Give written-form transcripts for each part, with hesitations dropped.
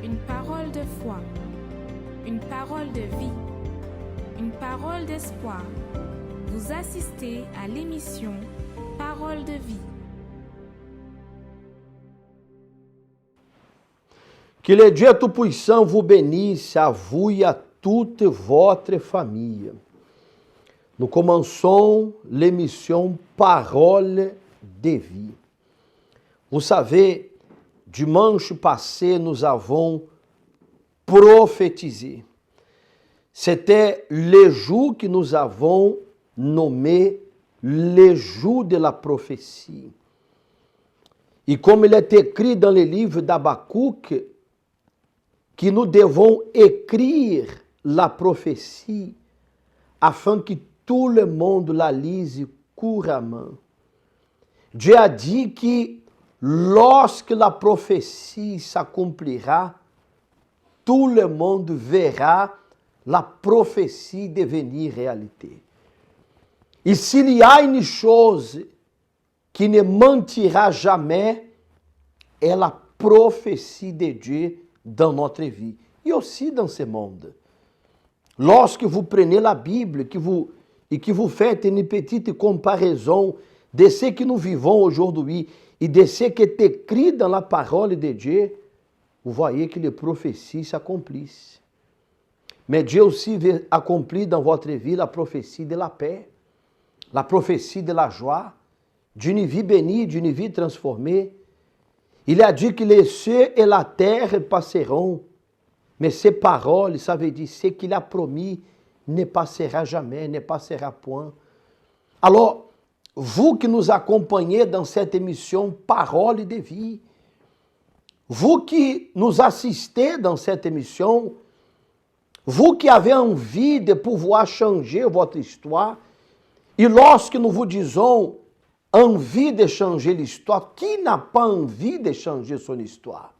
une parole de foi, une parole de vie, une parole d'espoir. Vous assistez à l'émission Parole de vie. Que le Dieu Tout-Puissant vous bénisse, à vous et à toute votre famille. Nous commençons l'émission Parole de vie. Vous savez, dimanche passé, nous avons prophétisé. C'était le jour que nous avons nommé le jour de la prophétie. Et comme il est écrit dans le livre d'Habakkuk, que nous devons écrire la prophétie afin que tout le monde la lise couramment. Dieu a dit que lorsque la prophétie s'accomplira, tout le monde verra la prophétie devenir réalité. Et s'il y a une chose qui ne mentira jamais, é a prophétie de Dieu dans notre vie et aussi dans ce monde. Lorsque vous prenez la Bible et que vous faites une petite comparaison de ce que nous vivons aujourd'hui et de ce qui est écrit dans la parole de Dieu, vous voyez que les prophéties s'accomplissent. Mais Dieu aussi veut accomplir dans votre vie la prophétie de la paix, la prophétie de la joie, d'une vie bénie, d'une vie transformée. Il a dit que les cieux et la terre passeront, mais ces paroles, ça veut dire ce qu'il a promis ne passera jamais, ne passera point. Alors, vous qui nous accompagnez dans cette émission Parole de vie, vous qui nous assistez dans cette émission, vous qui avez envie de pouvoir changer votre histoire, et lorsque nous vous disons envie de changer l'histoire, qui n'a pas envie de changer son histoire?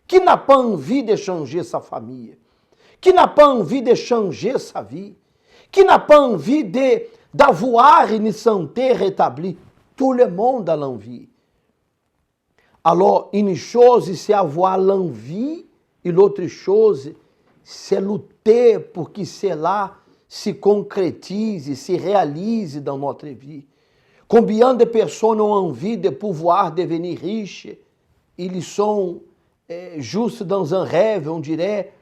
Qui n'a pas envie de changer sa famille? Qui n'a pas envie de changer sa vie? Qui n'a pas envie d'avoir une santé rétablie? Tout le monde a l'envie. Alors, une chose, c'est avoir l'envie, et l'autre chose, c'est lutter pour que cela se concrétise, se réalise dans notre vie. Combien de personnes ont envie de pouvoir devenir riches? Ils sont juste dans un rêve, on dirait,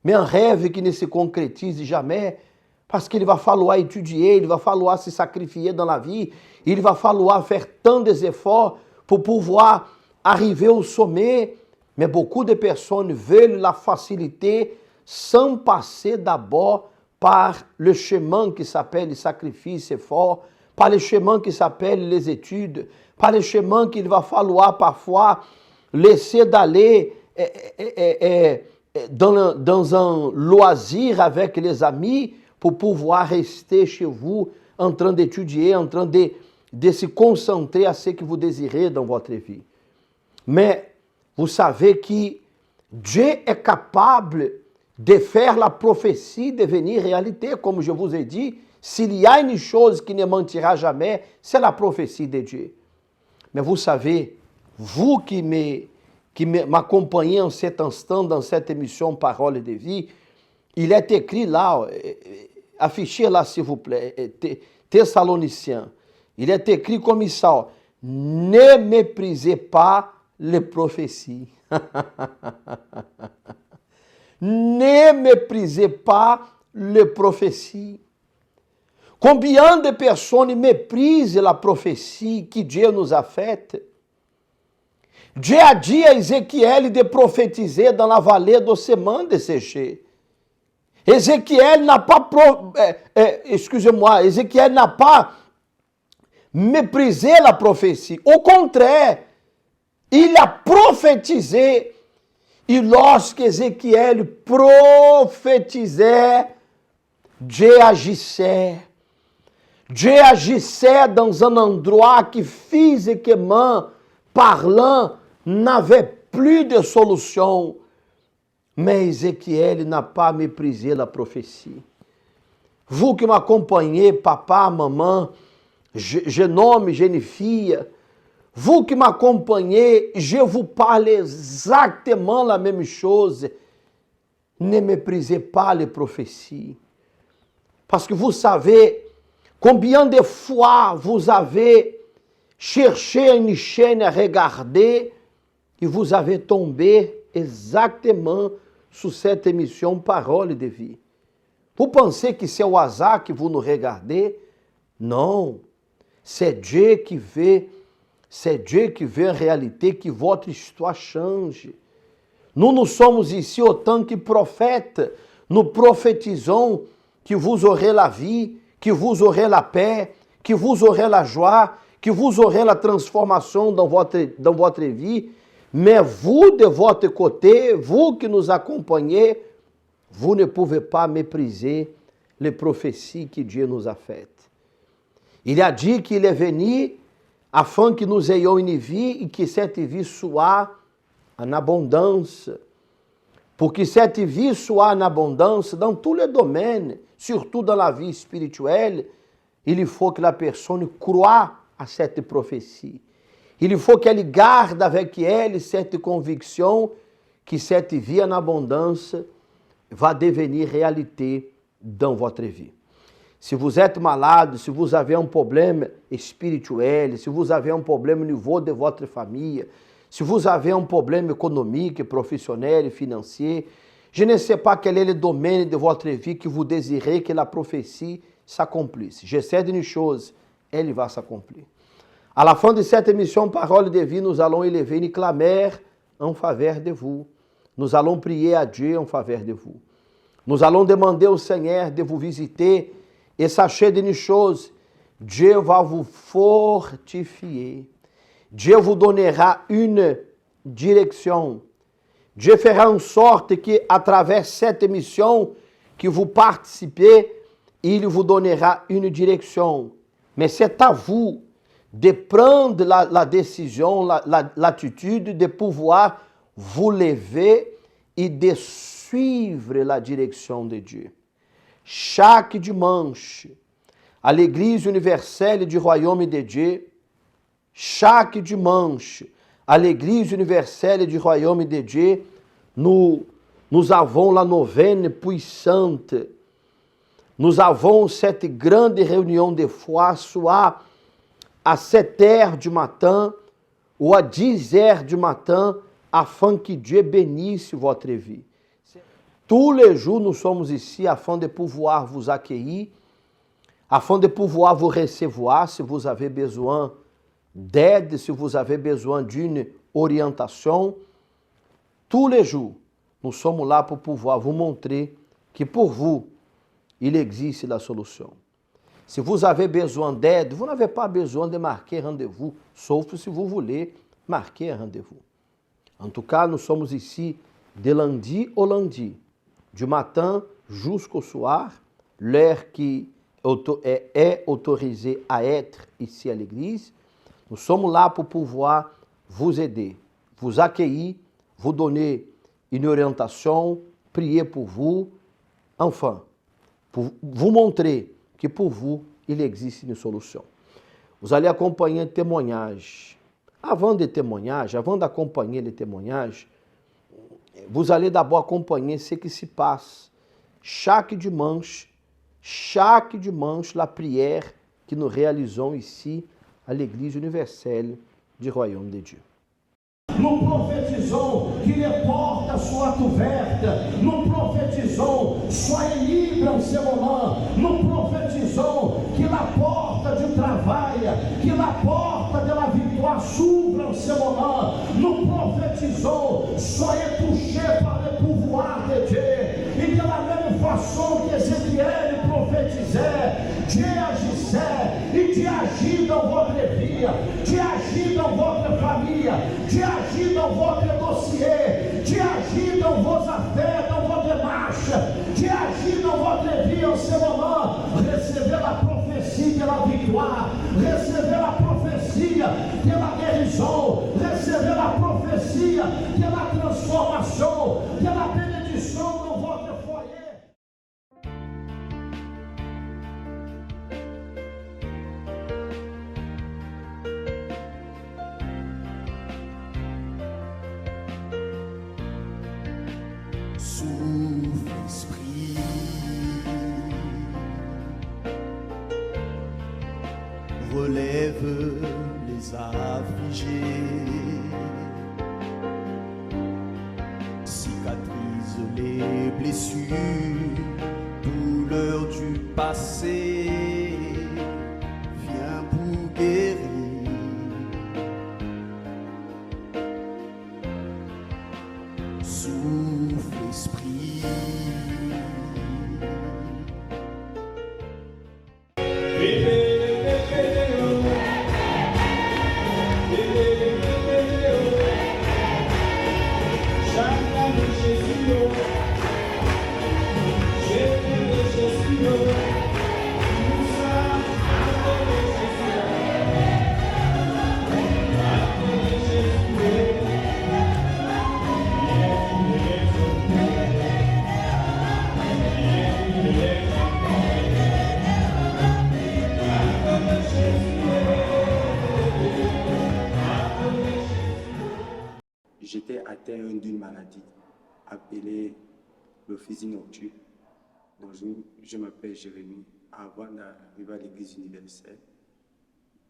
mais un rêve qui ne se concrétise jamais, parce qu'il va falloir étudier, il va falloir se sacrifier dans la vie, il va falloir faire tant d'efforts pour pouvoir arriver au sommet. Mais beaucoup de personnes veulent la facilité sans passer d'abord par le chemin qui s'appelle le sacrifice effort, par le chemin qui s'appelle les études, par le chemin qu'il va falloir parfois laisser d'aller dans un loisir avec les amis pour pouvoir rester chez vous en train d'étudier, en train de se concentrer à ce que vous désirez dans votre vie. Mais vous savez que Dieu est capable de faire la prophétie devenir réalité, comme je vous ai dit. S'il y a une chose qui ne mentira jamais, c'est la prophétie de Dieu. Mais vous savez, vous qui m'accompagnez en cet instant dans cette émission Parole de vie, il est écrit là, affichez là s'il vous plaît, Thessaloniciens, il est écrit comme ça, ne méprisez pas les prophéties. Ne méprisez pas les prophéties. Combien de personnes méprisent la prophétie que Dieu nous a faite? Dieu a dit à Ézéchiel de prophétiser dans la vallée de semences desséchées. Ézéchiel n'a pas, Ézéchiel n'a pas méprisé la prophétie. Au contraire, il a prophétisé. Et lorsque Ézéchiel prophétisait, Dieu agissait. Dieu agissait dans un endroit qui, physiquement parlant, n'avait plus de solution. Mais Ézéchiel n'a pas méprisé la prophétie. Vous qui m'accompagnez, papa, maman, jeune homme, jeune fille, vous qui m'accompagnez, je vous parle exactement la même chose ne méprisez pas les prophéties. Parce que vous savez combien de fois vous avez cherché une chaîne à regarder et vous avez tombé exactement sur cette émission Parole de Vie. Vous pensez que c'est au hasard que vous nous regardez? Non, c'est Dieu qui veut en réalité que votre histoire change. Nous sommes ici autant que prophètes, nous prophétisons que vous aurez la vie, que vous aurez la paix, que vous aurez la joie, que vous aurez la transformation dans votre vie. Mais vous, de votre côté, vous qui nous accompagnez, vous ne pouvez pas mépriser les prophéties que Dieu nous a faites. Il a dit qu'il est venu afin que nous ayons une vie et que cette vie soit en abondance. Pour que cette vie soit en abondance dans tous les domaines, surtout dans la vie spirituelle, il faut que la personne croie à cette prophétie. Il faut qu'elle garde avec elle cette conviction que cette vie en abondance va devenir réalité dans votre vie. Se vous êtes malade, se vous avez um problème spirituel, se vous avez um problème au niveau de votre famille, se vous avez um problème économique, professionnel, financier, je ne sais pas quel est le domaine de votre vie que vous désirez que la prophétie s'accomplisse. Je sais d'une chose, elle va s'accomplir. À la fin de cette émission Parole de Vie, nous allons élever une clameur en faveur de vous. Nous allons prier à Dieu en faveur de vous. Nous allons demander au Seigneur de vous visiter et sachez d'une chose, Dieu va vous fortifier. Dieu vous donnera une direction. Dieu fera en sorte que, à travers cette émission que vous participez, il vous donnera une direction. Mais c'est à vous de prendre la décision, l'attitude de pouvoir vous lever et de suivre la direction de Dieu. Chaque dimanche, à l'Église universelle du Royaume de Dieu, chaque dimanche, à l'Église universelle du Royaume de Dieu, nous avons la neuvaine puissante. Nous avons cette grande réunion de foi, soit à 7 heures du matin ou à 10 heures du matin, afin que Dieu bénisse votre vie. Tous les jours, nous sommes ici afin de pouvoir vous accueillir, afin de pouvoir vous recevoir si vous avez besoin d'aide, si vous avez besoin d'une orientation. Tous les jours, nous sommes là pour pouvoir vous montrer que pour vous, il existe la solution. Si vous avez besoin d'aide, vous n'avez pas besoin de marquer rendez-vous, sauf si vous voulez marquer un rendez-vous. En tout cas, nous sommes ici de lundi au lundi, du matin jusqu'au soir, l'heure qui est autorisée à être ici à l'église. Nous sommes là pour pouvoir vous aider, vous accueillir, vous donner une orientation, prier pour vous, enfin, pour vous montrer que pour vous, il existe une solution. Vous allez acompanher un témoignage. Avant d'accompagner les témoignages, vous allez d'abord acompanher ce qui se passe chaque dimanche, la prière que nous réalisons ici à l'Église universelle du Royaume de Dieu. Nous profetizons que les portas soient ouvertes. Nous profetizons, soyez livres en ce moment. Nous profetizons que la porta du travail, que la porta de la victoire s'ouvre en ce moment. Nous profetizons, soyez touchés par le pouvoir de Dieu. Et de la même façon que Ezequiel prophétisait, Dieu agissait e Dieu agit dans votre vie, Dieu agit dans votre famille, Dieu agit dans votre dossier, Dieu agit dans vos affaires, dans vos démarches, Dieu agit dans votre vie en ce moment. Recevez la prophétie de la victoire, recevez la prophétie de la guérison, recevez la prophétie de la transformation, de la bénédiction dans votre foyer. l'esprit, relève les affligés, cicatrise les blessures, douleurs du passé, viens pour guérir. Souffle esprit. J'étais atteint d'une maladie appelée l'ophésie nocturne. Donc je m'appelle Jérémie. Avant d'arriver à l'église universelle,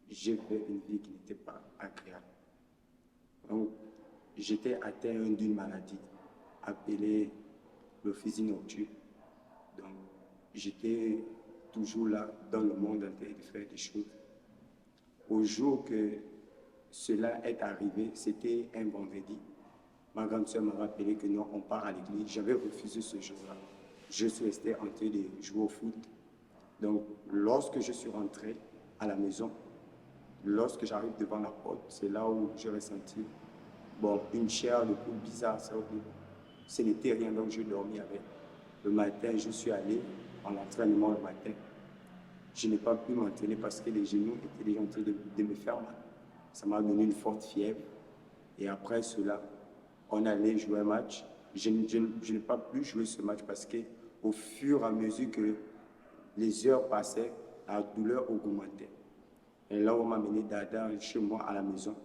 j'ai fait une vie qui n'était pas agréable. Donc j'étais atteint d'une maladie appelée l'ophésie nocturne. Donc j'étais toujours là dans le monde en train de faire des choses. Au jour que cela est arrivé, c'était un vendredi. Ma grande soeur m'a rappelé que non, on part à l'église. J'avais refusé ce jour-là. Je suis resté en train de jouer au foot. Donc, lorsque je suis rentré à la maison, lorsque j'arrive devant la porte, c'est là où j'ai ressenti une chair de poule bizarre. Ce n'était rien, donc je dormis avec. Le matin, je suis allé en entraînement le matin. Je n'ai pas pu m'entraîner parce que les genoux étaient déjà en train de me faire mal. Ça m'a donné une forte fièvre. Et après cela, on allait jouer un match. Je n'ai pas pu jouer ce match parce qu'au fur et à mesure que les heures passaient, la douleur augmentait. Et là où on m'a mené Dada chez moi à la maison,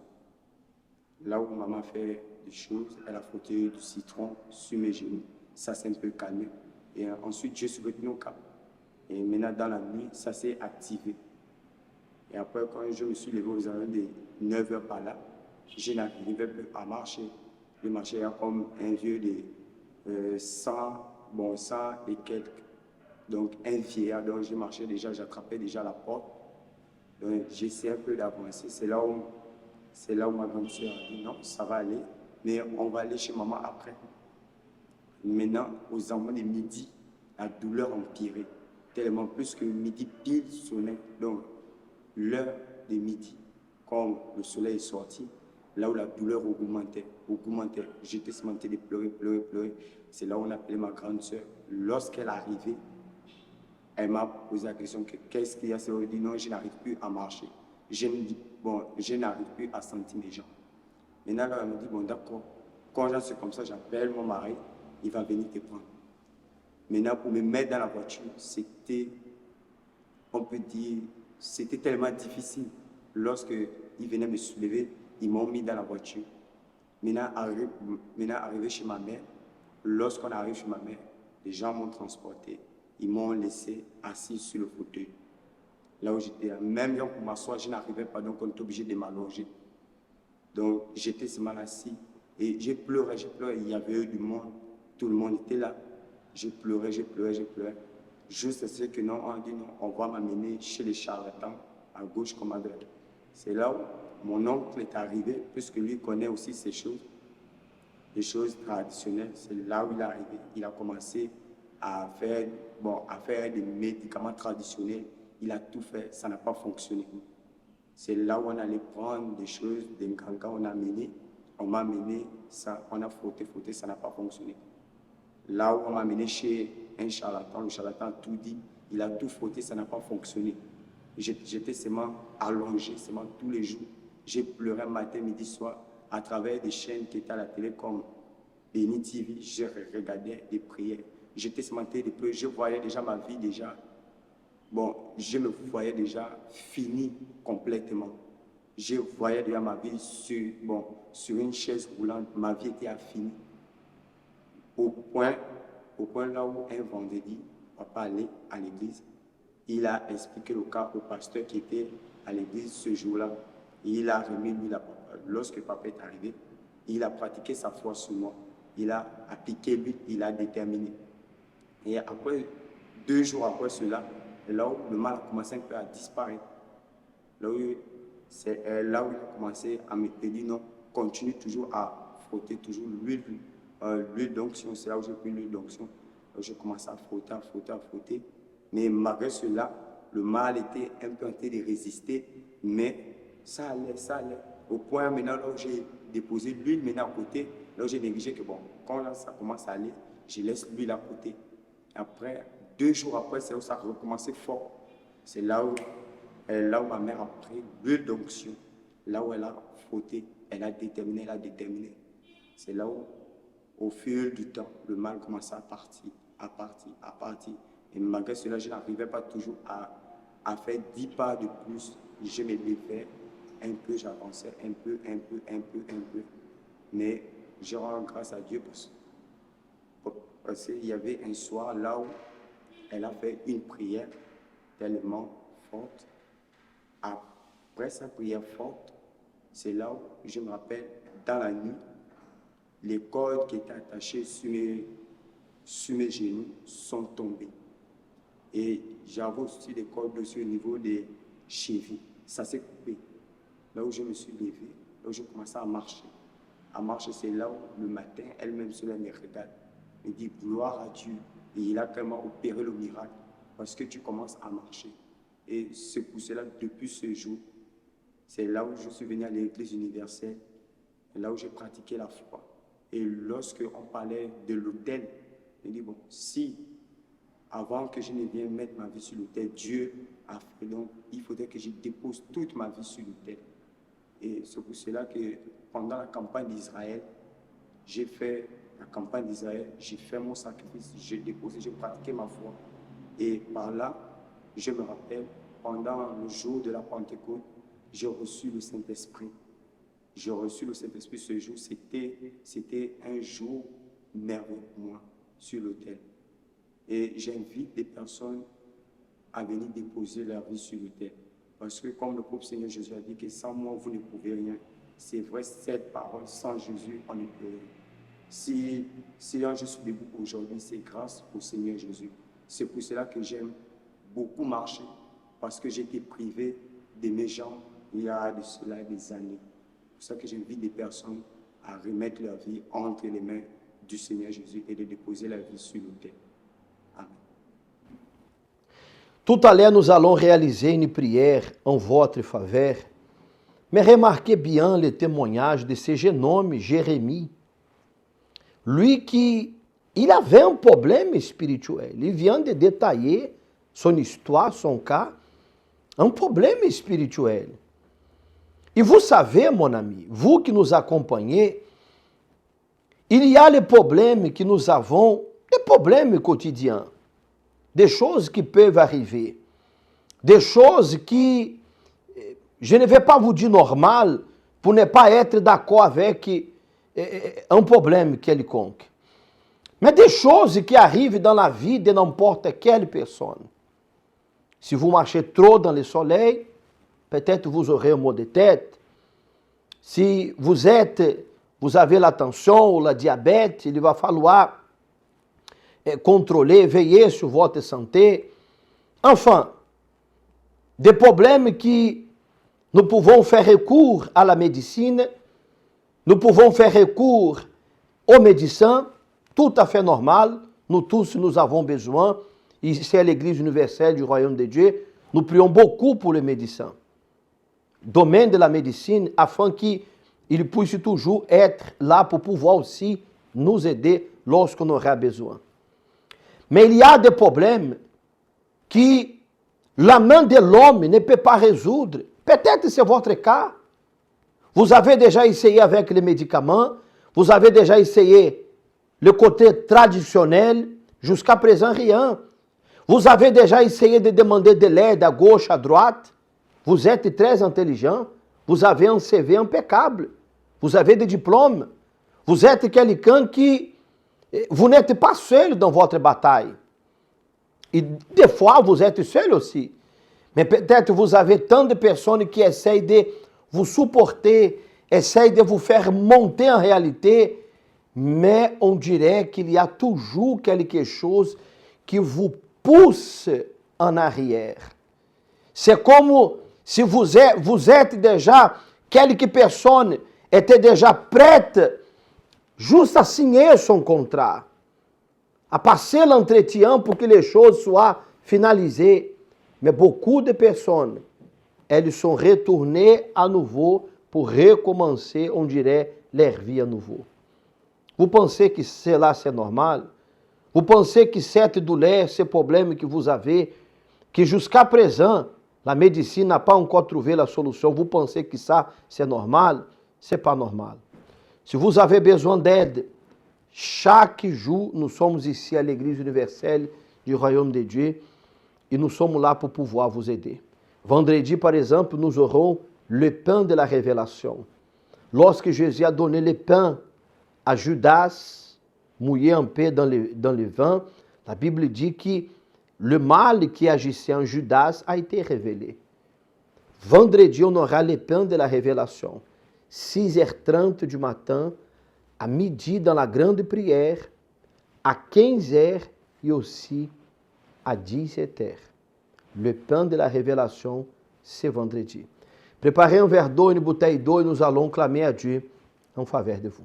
là où maman fait des choses, elle a frotté du citron sur mes genoux. Ça s'est un peu calmé. Et ensuite, je suis revenu au cap. Et maintenant, dans la nuit, ça s'est activé. Et après, quand je me suis levé aux environs de 9 heures par là, je n'arrivais plus à marcher. Je marchais comme un vieux de 100 et quelques. Donc, un vieillard. Donc, je marchais déjà, j'attrapais déjà la porte. Donc, j'essayais un peu d'avancer. C'est là où ma grande soeur a dit non, ça va aller, mais on va aller chez maman après. Maintenant, aux environs de midi, la douleur empirait. Tellement plus que midi pile sonnait. Donc, l'heure de midi, quand le soleil est sorti, là où la douleur augmentait. J'étais cimenté de pleurer. C'est là où on appelait ma grande soeur. Lorsqu'elle arrivait, elle m'a posé la question qu'est-ce qu'il y a? Elle dit non, je n'arrive plus à marcher. Je n'arrive plus à sentir les gens. Maintenant, elle me dit bon, d'accord. Quand j'en suis comme ça, j'appelle mon mari, il va venir te prendre. Maintenant, pour me mettre dans la voiture, c'était, on peut dire, c'était tellement difficile. Lorsqu'ils venaient me soulever, ils m'ont mis dans la voiture. Maintenant, arrivé chez ma mère, lorsqu'on arrive chez ma mère, les gens m'ont transporté. Ils m'ont laissé assis sur le fauteuil. Là où j'étais, même pour m'asseoir, je n'arrivais pas, donc on était obligé de m'allonger. Donc j'étais seulement assis et j'ai pleuré. Il y avait eu du monde, tout le monde était là. J'ai pleuré. Juste ce que non, on dit non, on va m'amener chez les charlatans, à gauche comme à droite. C'est là où mon oncle est arrivé, puisque lui connaît aussi ces choses, les choses traditionnelles. C'est là où il est arrivé. Il a commencé à faire des médicaments traditionnels. Il a tout fait, ça n'a pas fonctionné. C'est là où on allait prendre des choses, des gangas, on m'a amené, ça, on a frotté, ça n'a pas fonctionné. Là où on m'a amené chez un charlatan, le charlatan a tout dit, il a tout frotté, ça n'a pas fonctionné. J'étais seulement allongé, seulement tous les jours. J'ai pleuré matin, midi, soir, à travers des chaînes qui étaient à la télé comme Béni TV, je regardais des prières. J'étais seulement en train de pleurer, je voyais déjà ma vie déjà. Je me voyais déjà fini complètement. Je voyais déjà ma vie sur une chaise roulante. Ma vie était finie. Au Au point là où un vendredi, papa allait à l'église, il a expliqué le cas au pasteur qui était à l'église ce jour-là. Il a remis lui la papa. Lorsque papa est arrivé, il a pratiqué sa foi sur moi. Il a appliqué lui, il a déterminé. Et après, 2 jours après cela, là où le mal a commencé un peu à disparaître, c'est là où il a commencé à me dire non, continue toujours à frotter toujours l'huile d'onction. C'est là où j'ai pris l'huile d'onction. J'ai commencé à frotter. Mais malgré cela, le mal était un peu en train de résister, mais ça allait. Au point maintenant, là où j'ai déposé l'huile maintenant à côté, là où j'ai négligé que bon, quand là, ça commence à aller, je laisse l'huile à côté. Après, 2 jours après, c'est où ça a recommencé fort. C'est là où ma mère a pris l'huile d'onction, là où elle a frotté, elle a déterminé. C'est là où, au fil du temps, le mal commençait à partir. Et malgré cela, je n'arrivais pas toujours à faire 10 pas de plus. Je me levais un peu, j'avançais un peu. Mais je rends grâce à Dieu parce qu'il y avait un soir là où elle a fait une prière tellement forte. Après sa prière forte, c'est là où je me rappelle, dans la nuit, les cordes qui étaient attachées sur mes genoux sont tombées. Et j'avais aussi des cordes dessus au niveau des chevilles. Ça s'est coupé. Là où je me suis levé, là où je commençais à marcher. C'est là où le matin, elle-même cela me regarde. Me dit gloire à Dieu. Et il a vraiment opéré le miracle parce que tu commences à marcher. Et c'est pour cela, depuis ce jour, c'est là où je suis venu à l'église universelle, là où j'ai pratiqué la foi. Et lorsque on parlait de l'autel, je dis bon, si avant que je ne vienne mettre ma vie sur l'autel, Dieu a fait, donc il faudrait que je dépose toute ma vie sur l'autel. Et c'est pour cela que pendant la campagne d'Israël, j'ai fait mon sacrifice, j'ai déposé, j'ai pratiqué ma foi. Et par là, je me rappelle, pendant le jour de la Pentecôte, j'ai reçu le Saint-Esprit. Ce jour, c'était un jour merveilleux pour moi sur l'autel. Et j'invite des personnes à venir déposer leur vie sur l'autel. Parce que comme le pauvre Seigneur Jésus a dit que sans moi, vous ne pouvez rien. C'est vrai, cette parole, sans Jésus, on ne peut rien. Si je suis debout aujourd'hui, c'est grâce au Seigneur Jésus. C'est pour cela que j'aime beaucoup marcher, parce que j'ai été privé de mes jambes il y a de cela des années. C'est pour ça que j'invite des personnes à remettre leur vie entre les mains du Seigneur Jésus et de déposer la vie sur l'autel. Amen. Tout à l'heure, nous allons réaliser une prière en votre faveur. Mais remarquez bien le témoignage de ce jeune homme, Jérémie. Lui il avait un problème spirituel. Il vient de détailler son histoire, son cas, un problème spirituel. Et vous savez, mon ami, vous qui nous accompagnez, il y a les problèmes que nous avons, des problèmes quotidiens, des choses qui peuvent arriver, des choses qui, je ne vais pas vous dire normal, pour ne pas être d'accord avec un problème quelconque. Mais des choses qui arrivent dans la vie de n'importe quelle personne. Si vous marchez trop dans le soleil, peut-être vous aurez un maux de tête. Si vous avez la tension ou la diabète, il va falloir contrôler, veiller sur votre santé. Enfin, des problèmes qui nous pouvons faire recours à la médecine, nous pouvons faire recours aux médecins, tout à fait normal. Nous tous, nous avons besoin. Ici à l'Église universelle du Royaume de Dieu, nous prions beaucoup pour les médecins. Domaine de la médecine, afin qu'ils puissent toujours être là pour pouvoir aussi nous aider lorsqu'on aura besoin. Mais il y a des problèmes que la main de l'homme ne peut pas résoudre. Peut-être c'est votre cas. Vous avez déjà essayé avec les médicaments, vous avez déjà essayé le côté traditionnel, jusqu'à présent rien. Vous avez déjà essayé de demander de l'aide à gauche, à droite. Vous êtes très intelligent, vous avez un CV impeccable, vous avez des diplômes. Vous êtes quelqu'un qui Vous n'êtes pas seul dans votre bataille. Et des fois, vous êtes seul aussi. Mais peut-être vous avez tant de personnes qui essayent de vous supporter, essayent de vous faire monter en réalité, mais on dirait qu'il y a toujours quelque chose qui vous pousse en arrière. C'est comme si vous êtes déjà, quelques personnes étaient déjà prêtes juste à signer son contrat, à passer l'entretien pour que les choses soient finalisées. Mais beaucoup de personnes, elles sont retournées à nouveau pour recommencer, on dirait, leur vie à nouveau. Vous pensez que cela c'est normal? Vous pensez que cette douleur, ce problème que vous avez, que jusqu'à présent, la médecine n'a pas encore trouvé la solution, vous pensez que ça c'est normal? Ce n'est pas normal. Si vous avez besoin d'aide, chaque jour, nous sommes ici à l'Église universelle du Royaume de Dieu et nous sommes là pour pouvoir vous aider. Vendredi, par exemple, nous aurons le pain de la révélation. Lorsque Jésus a donné le pain à Judas, mouillé un peu dans le vin, la Bible dit que le mal qui agissait en Judas a été révélé. Vendredi, on aura le pain de la révélation. 6h30 du matin, à midi dans la grande prière, à 15h et aussi à 17h. Le pain de la révélation, c'est vendredi. Préparez un verre d'eau, une bouteille d'eau et nous allons clamer à Dieu en faveur de vous.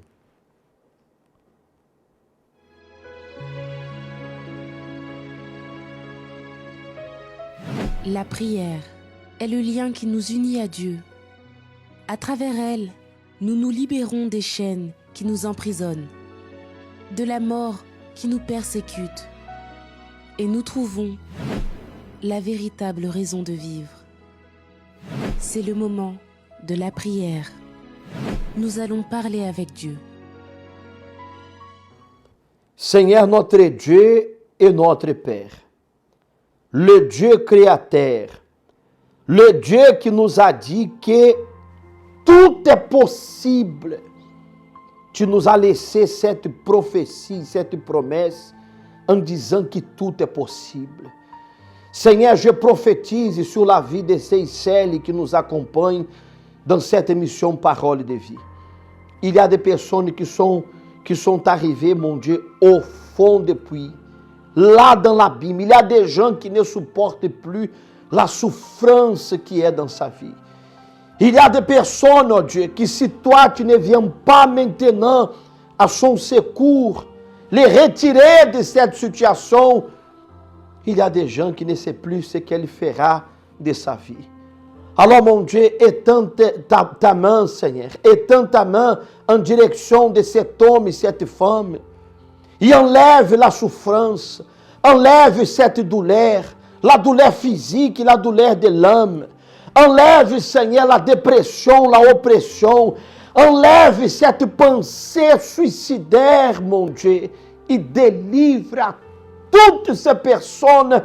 La prière est le lien qui nous unit à Dieu. À travers elle, nous nous libérons des chaînes qui nous emprisonnent, de la mort qui nous persécute, et nous trouvons la véritable raison de vivre. C'est le moment de la prière. Nous allons parler avec Dieu. Seigneur notre Dieu et notre Père, le Dieu créateur, le Dieu qui nous a dit que tout est possible. Tu nous as laissé cette prophétie, cette promesse, en disant que tout est possible. Seigneur, je prophétise sur la vie de ces celles qui nous accompagnent dans cette émission Parole de Vie. Il y a des personnes qui sont arrivées, mon Dieu, au fond du puits, là dans l'abîme. Il y a des gens qui ne supportent plus la souffrance qui est dans sa vie. Il y a des personnes, oh Dieu, que si toi tu ne viens pas maintenant à son secours, les retirer de cette situation, il y a des gens qui ne savent plus ce qu'elle fera de sa vie. Alors mon Dieu, étends ta main, Seigneur, étends ta main en direction de cet homme et cette femme et enlève la souffrance, enlève cette douleur, la douleur physique et la douleur de l'âme. Enlève, Seigneur, la dépression, la oppression. Enlève cette pensée suicidaire, mon Dieu, et délivre à toutes ces personnes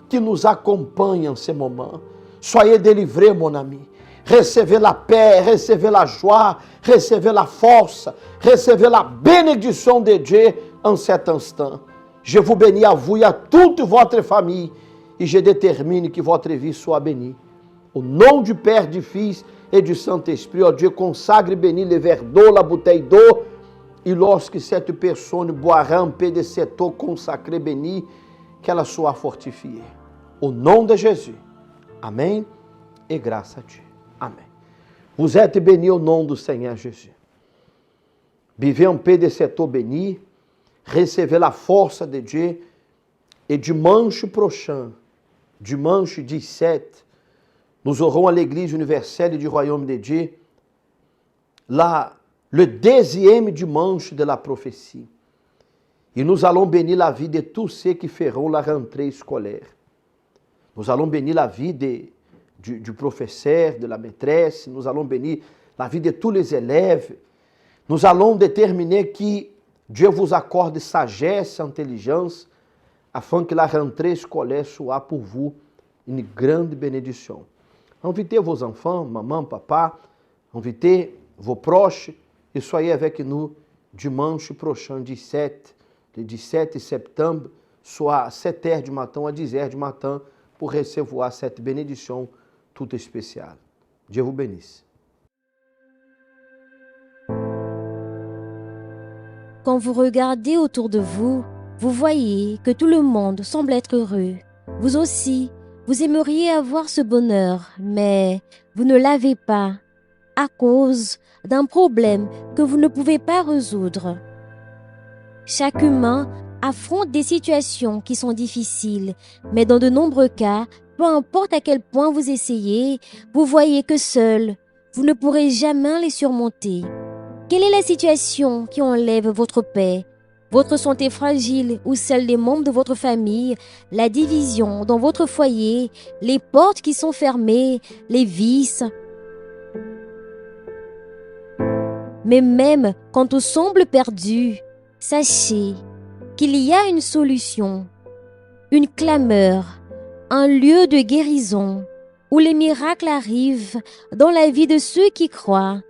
qui nous accompagnent en ce moment. Soyez délivrés, mon ami. Recevez la paix, recevez la joie, recevez la force, recevez la bénédiction de Dieu en cet instant. Je vous bénis à vous et à toute votre famille et je détermine que votre vie soit bénie. Au nom du Père, du Fils et du Saint-Esprit, ó Dieu, consagre et bénis le verre d'eau, la bouteille d'eau, et lorsque cette personne boira un peu de cette eau consacrée, bénie, qu'elle soit fortifiée. Au nom de Jésus. Amen et grâce à Dieu. Amen. Vous êtes bénis au nom du Seigneur Jésus. Buvez un peu de cette eau bénie, recevez la force de Dieu, et dimanche prochain, dimanche 17, nous aurons à l'Église universelle du Royaume de Dieu le 10e dimanche de la prophétie. Et nous allons bénir la vie de tous ceux qui feront la rentrée scolaire. Nous allons bénir la vie du professeur, de la maîtresse, nous allons bénir la vie de tous les élèves. Nous allons déterminer que Dieu vous accorde sagesse, intelligence, afin que la rentrée scolaire soit pour vous une grande bénédiction. Invitez vos enfants, maman, papa, invitez vos proches et soyez avec nous dimanche prochain, 17, le 17 septembre, soit à 7h du matin ou à 10h du matin, pour recevoir cette bénédiction toute spéciale. Dieu vous bénisse. Quand vous regardez autour de vous, vous voyez que tout le monde semble être heureux. Vous aussi, vous aimeriez avoir ce bonheur, mais vous ne l'avez pas à cause d'un problème que vous ne pouvez pas résoudre. Chaque humain affronte des situations qui sont difficiles, mais dans de nombreux cas, peu importe à quel point vous essayez, vous voyez que seul, vous ne pourrez jamais les surmonter. Quelle est la situation qui enlève votre paix, votre santé fragile ou celle des membres de votre famille, la division dans votre foyer, les portes qui sont fermées, les vices? Mais même quand tout semble perdu, sachez qu'il y a une solution, une clameur, un lieu de guérison où les miracles arrivent dans la vie de ceux qui croient.